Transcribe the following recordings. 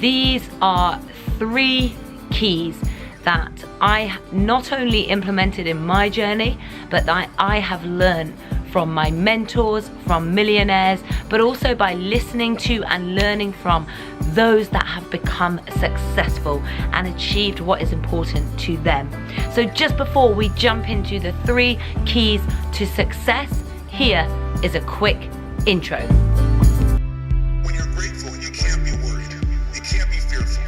these are 3 keys that I not only implemented in my journey, but that I have learned from my mentors, from millionaires, but also by listening to and learning from those that have become successful and achieved what is important to them. So just before we jump into the 3 keys to success, here is a quick intro. When you're grateful, you can't be worried. You can't be fearful.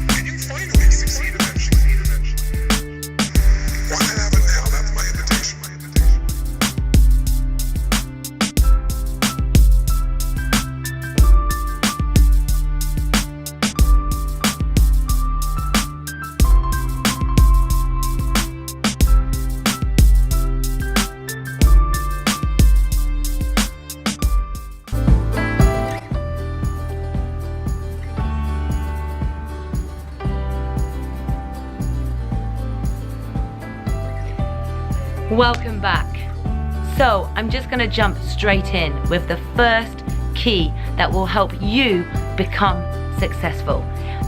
And you find a way to succeed eventually. Why not have it now? That's my invitation. Welcome back. So I'm just gonna jump straight in with the first key that will help you become successful.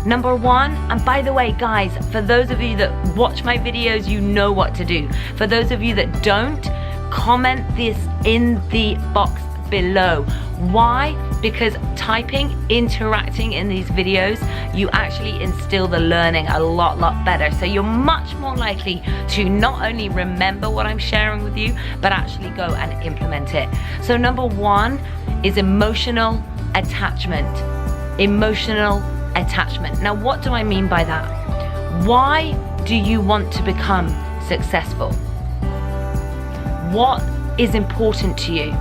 Number 1, and by the way guys, for those of you that watch my videos, you know what to do. For those of you that don't, comment this in the box below. Why? Because typing, interacting in these videos, you actually instill the learning a lot better. So you're much more likely to not only remember what I'm sharing with you, but actually go and implement it. So number 1 is emotional attachment. Emotional attachment. Now what do I mean by that? Why do you want to become successful? What is important to you?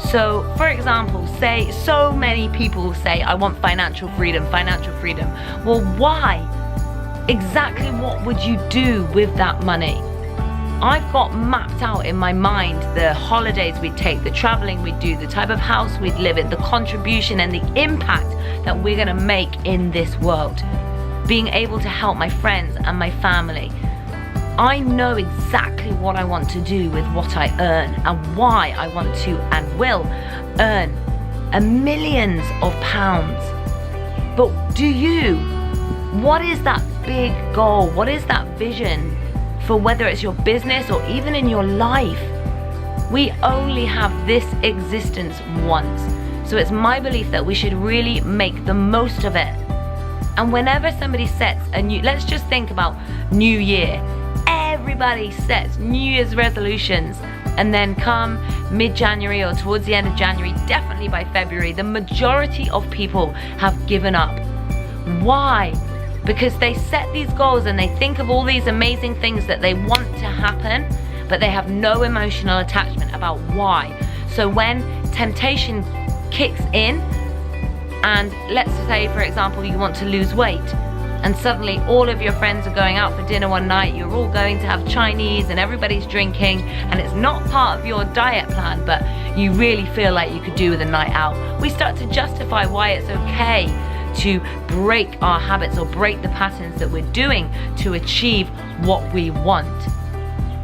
So, for example, say so many people say, I want financial freedom, financial freedom. Well, why? Exactly what would you do with that money? I've got mapped out in my mind the holidays we'd take, the traveling we'd do, the type of house we'd live in, the contribution and the impact that we're gonna make in this world. Being able to help my friends and my family. I know exactly what I want to do with what I earn and why I want to and will earn millions of pounds. But do you? What is that big goal? What is that vision for whether it's your business or even in your life? We only have this existence once. So it's my belief that we should really make the most of it. And whenever somebody sets a new, let's just think about New Year. Everybody sets New Year's resolutions, and then come mid-January or towards the end of January, definitely by February, the majority of people have given up. Why? Because they set these goals and they think of all these amazing things that they want to happen, but they have no emotional attachment about why. So when temptation kicks in, and let's say for example you want to lose weight, and suddenly all of your friends are going out for dinner one night, you're all going to have Chinese and everybody's drinking, and it's not part of your diet plan, but you really feel like you could do with a night out. We start to justify why it's okay to break our habits or break the patterns that we're doing to achieve what we want.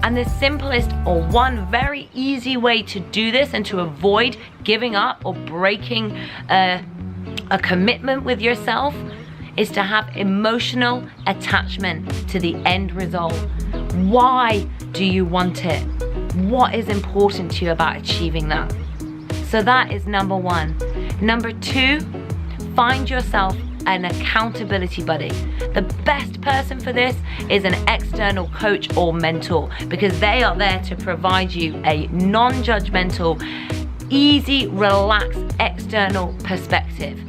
And the simplest or one very easy way to do this and to avoid giving up or breaking a commitment with yourself is to have emotional attachment to the end result. Why do you want it? What is important to you about achieving that? So that is number 1. Number 2, find yourself an accountability buddy. The best person for this is an external coach or mentor, because they are there to provide you a non-judgmental, easy, relaxed external perspective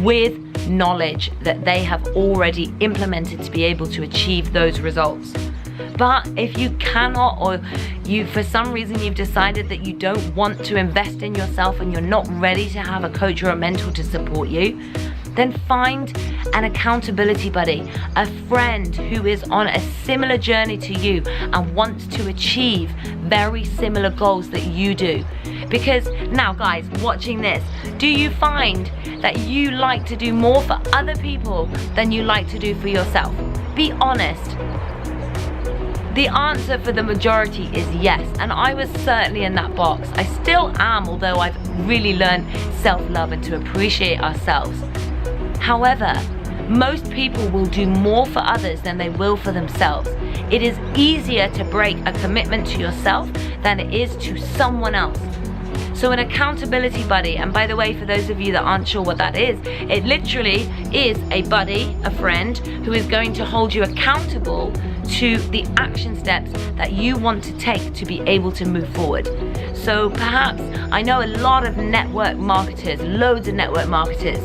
with knowledge that they have already implemented to be able to achieve those results. But if you cannot, or you for some reason you've decided that you don't want to invest in yourself and you're not ready to have a coach or a mentor to support you, then find an accountability buddy, a friend who is on a similar journey to you and wants to achieve very similar goals that you do. Because now guys, watching this, do you find that you like to do more for other people than you like to do for yourself? Be honest. The answer for the majority is yes, and I was certainly in that box. I still am, although I've really learned self-love and to appreciate ourselves. However, most people will do more for others than they will for themselves. It is easier to break a commitment to yourself than it is to someone else. So an accountability buddy, and by the way, for those of you that aren't sure what that is, it literally is a buddy, a friend, who is going to hold you accountable to the action steps that you want to take to be able to move forward. So perhaps, I know a lot of network marketers, loads of network marketers,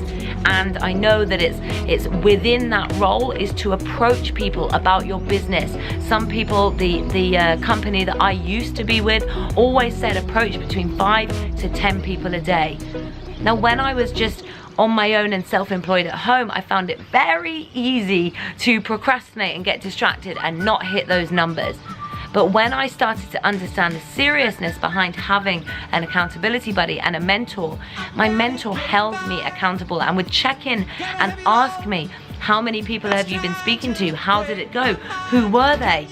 and I know that it's within that role is to approach people about your business. Some people, the company that I used to be with always said approach between 5 to 10 people a day. Now when I was just on my own and self-employed at home, I found it very easy to procrastinate and get distracted and not hit those numbers. But when I started to understand the seriousness behind having an accountability buddy and a mentor, my mentor held me accountable and would check in and ask me, how many people have you been speaking to? How did it go? Who were they?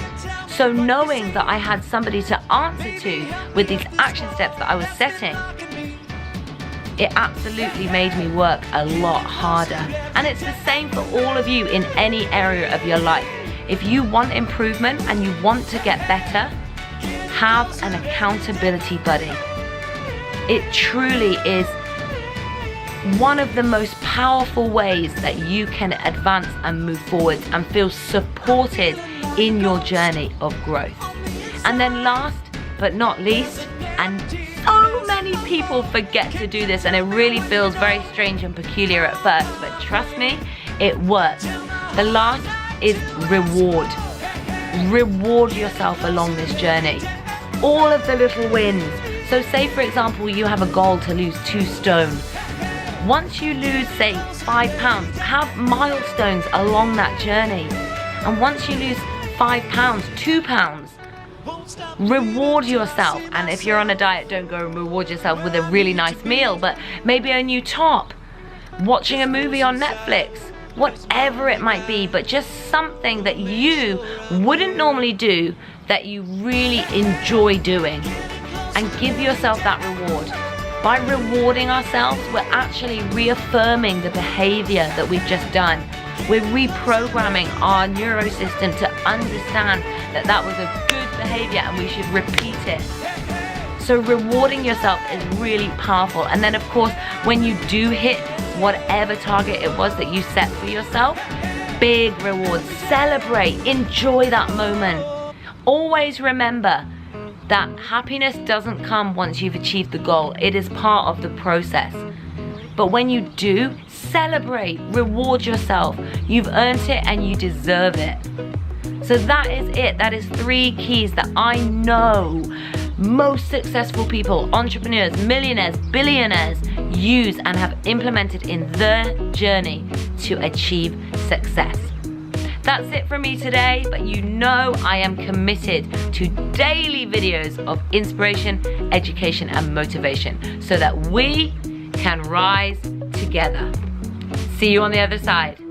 So knowing that I had somebody to answer to with these action steps that I was setting, it absolutely made me work a lot harder. And it's the same for all of you in any area of your life. If you want improvement and you want to get better, have an accountability buddy. It truly is one of the most powerful ways that you can advance and move forward and feel supported in your journey of growth. And then last but not least, and so many people forget to do this and it really feels very strange and peculiar at first, but trust me, it works. The last is reward. Reward yourself along this journey. All of the little wins. So say for example you have a goal to lose 2 stone. Once you lose say 5 pounds, have milestones along that journey. And once you lose 5 pounds, 2 pounds, reward yourself. And if you're on a diet, don't go and reward yourself with a really nice meal, but maybe a new top, watching a movie on Netflix, whatever it might be, but just something that you wouldn't normally do that you really enjoy doing, and give yourself that reward. By rewarding ourselves, we're actually reaffirming the behavior that we've just done. We're reprogramming our neurosystem to understand that that was a good behavior and we should repeat it. So rewarding yourself is really powerful. And then of course, when you do hit whatever target it was that you set for yourself, big rewards, celebrate, enjoy that moment. Always remember that happiness doesn't come once you've achieved the goal. It is part of the process. But when you do, celebrate, reward yourself. You've earned it and you deserve it. So that is it. That is 3 keys that I know most successful people, entrepreneurs, millionaires, billionaires use and have implemented in their journey to achieve success. That's it from me today, but you know I am committed to daily videos of inspiration, education, and motivation so that we can rise together. See you on the other side.